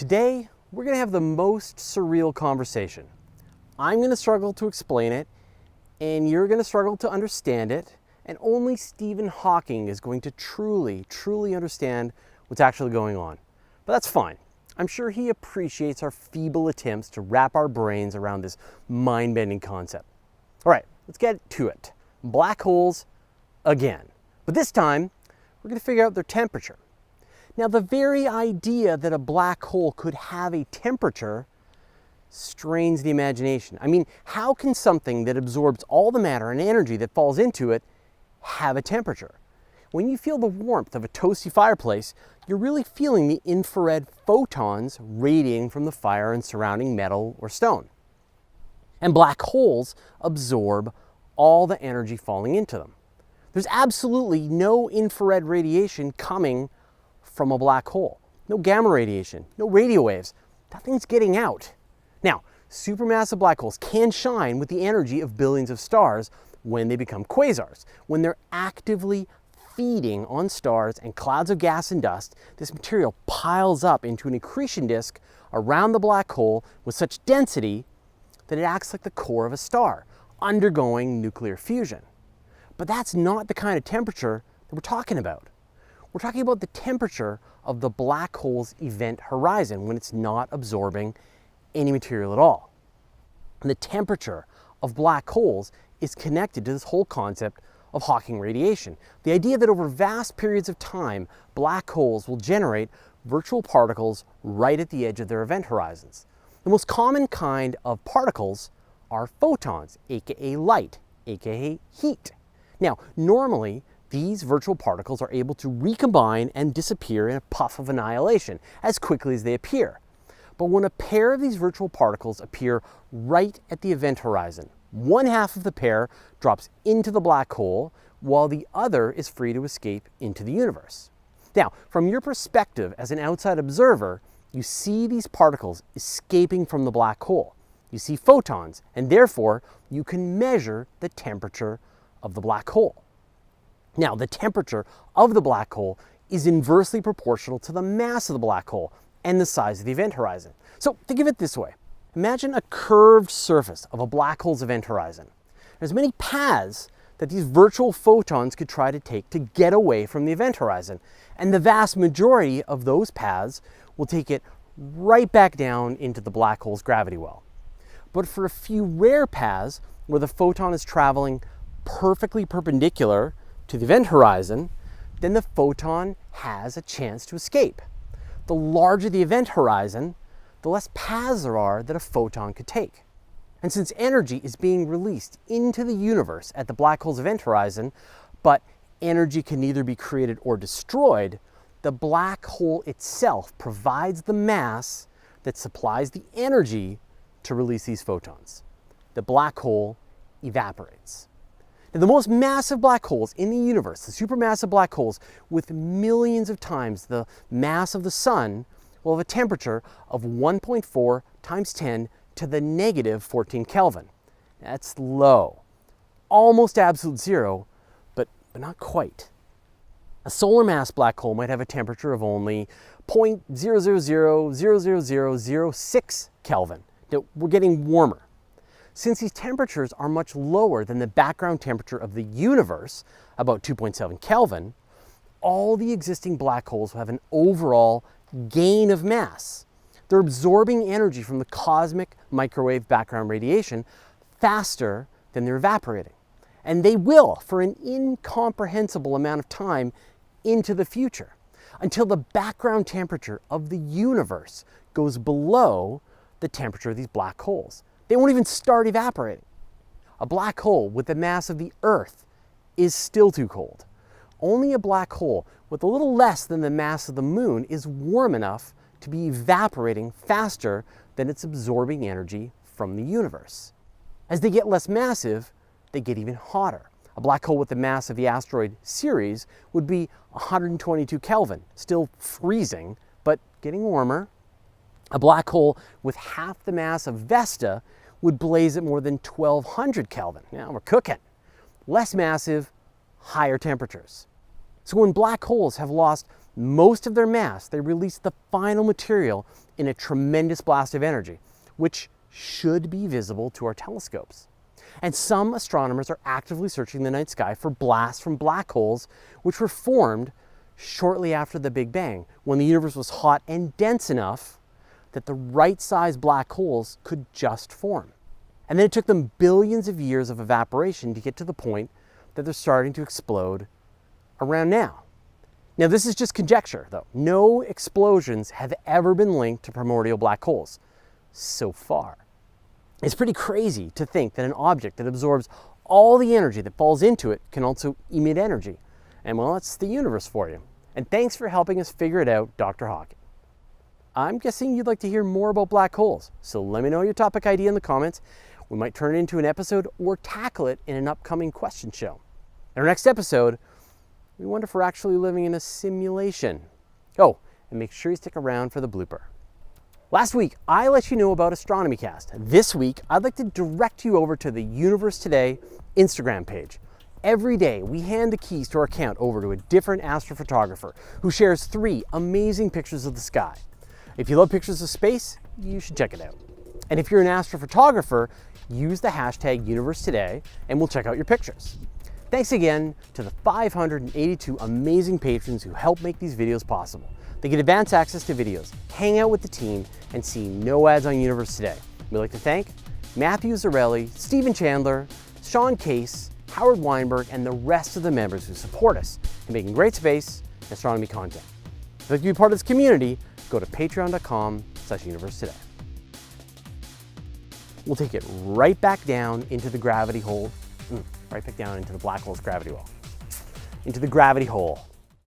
Today, we're going to have the most surreal conversation. I'm going to struggle to explain it, and you're going to struggle to understand it, and only Stephen Hawking is going to truly understand what's actually going on. But that's fine. I'm sure he appreciates our feeble attempts to wrap our brains around this mind-bending concept. All right, let's get to it. Black holes again. But this time, we're going to figure out their temperature. Now, the very idea that a black hole could have a temperature strains the imagination. I mean, how can something that absorbs all the matter and energy that falls into it have a temperature? When you feel the warmth of a toasty fireplace, you're really feeling the infrared photons radiating from the fire and surrounding metal or stone. And black holes absorb all the energy falling into them. There's absolutely no infrared radiation coming from a black hole. No gamma radiation, no radio waves. Nothing's getting out. Now, supermassive black holes can shine with the energy of billions of stars when they become quasars. When they're actively feeding on stars and clouds of gas and dust, this material piles up into an accretion disk around the black hole with such density that it acts like the core of a star, undergoing nuclear fusion. But that's not the kind of temperature that we're talking about. We're talking about the temperature of the black hole's event horizon when it's not absorbing any material at all. And the temperature of black holes is connected to this whole concept of Hawking radiation. The idea that over vast periods of time, black holes will generate virtual particles right at the edge of their event horizons. The most common kind of particles are photons, aka light, aka heat. Now, normally, these virtual particles are able to recombine and disappear in a puff of annihilation as quickly as they appear. But when a pair of these virtual particles appear right at the event horizon, one half of the pair drops into the black hole while the other is free to escape into the universe. Now, from your perspective as an outside observer, you see these particles escaping from the black hole. You see photons, and therefore you can measure the temperature of the black hole. Now, the temperature of the black hole is inversely proportional to the mass of the black hole and the size of the event horizon. So think of it this way. Imagine a curved surface of a black hole's event horizon. There's many paths that these virtual photons could try to take to get away from the event horizon. And the vast majority of those paths will take it right back down into the black hole's gravity well. But for a few rare paths where the photon is traveling perfectly perpendicular to the event horizon, then the photon has a chance to escape. The larger the event horizon, the less paths there are that a photon could take. And since energy is being released into the universe at the black hole's event horizon, but energy can neither be created or destroyed, the black hole itself provides the mass that supplies the energy to release these photons. The black hole evaporates. Now, the most massive black holes in the universe, the supermassive black holes with millions of times the mass of the sun, will have a temperature of 1.4 times 10 to the negative 14 Kelvin. That's low. Almost absolute zero, but not quite. A solar mass black hole might have a temperature of only 0.0000006 Kelvin. Now, we're getting warmer. Since these temperatures are much lower than the background temperature of the universe, about 2.7 Kelvin, all the existing black holes will have an overall gain of mass. They're absorbing energy from the cosmic microwave background radiation faster than they're evaporating. And they will for an incomprehensible amount of time into the future, until the background temperature of the universe goes below the temperature of these black holes. They won't even start evaporating. A black hole with the mass of the Earth is still too cold. Only a black hole with a little less than the mass of the Moon is warm enough to be evaporating faster than it's absorbing energy from the universe. As they get less massive, they get even hotter. A black hole with the mass of the asteroid Ceres would be 122 Kelvin, still freezing, but getting warmer. A black hole with half the mass of Vesta would blaze at more than 1200 Kelvin. Now we're cooking. Less massive, higher temperatures. So when black holes have lost most of their mass, they release the final material in a tremendous blast of energy, which should be visible to our telescopes. And some astronomers are actively searching the night sky for blasts from black holes, which were formed shortly after the Big Bang, when the universe was hot and dense enough that the right size black holes could just form. And then it took them billions of years of evaporation to get to the point that they're starting to explode around now. Now, this is just conjecture, though. No explosions have ever been linked to primordial black holes so far. It's pretty crazy to think that an object that absorbs all the energy that falls into it can also emit energy. And well, that's the universe for you. And thanks for helping us figure it out, Dr. Hawking. I'm guessing you'd like to hear more about black holes, so let me know your topic idea in the comments. We might turn it into an episode or tackle it in an upcoming question show. In our next episode, we wonder if we're actually living in a simulation. Oh, and make sure you stick around for the blooper. Last week, I let you know about AstronomyCast. This week, I'd like to direct you over to the Universe Today Instagram page. Every day, we hand the keys to our account over to a different astrophotographer who shares 3 amazing pictures of the sky. If you love pictures of space, you should check it out. And if you're an astrophotographer, use the hashtag UniverseToday and we'll check out your pictures. Thanks again to the 582 amazing patrons who help make these videos possible. They get advance access to videos, hang out with the team, and see no ads on Universe Today. We'd like to thank Matthew Zarelli, Stephen Chandler, Sean Case, Howard Weinberg, and the rest of the members who support us in making great space and astronomy content. If you'd like to be part of this community, go to patreon.com/universetoday. We'll take it right back down into the gravity hole, right back down into the black hole's gravity well, into the gravity hole.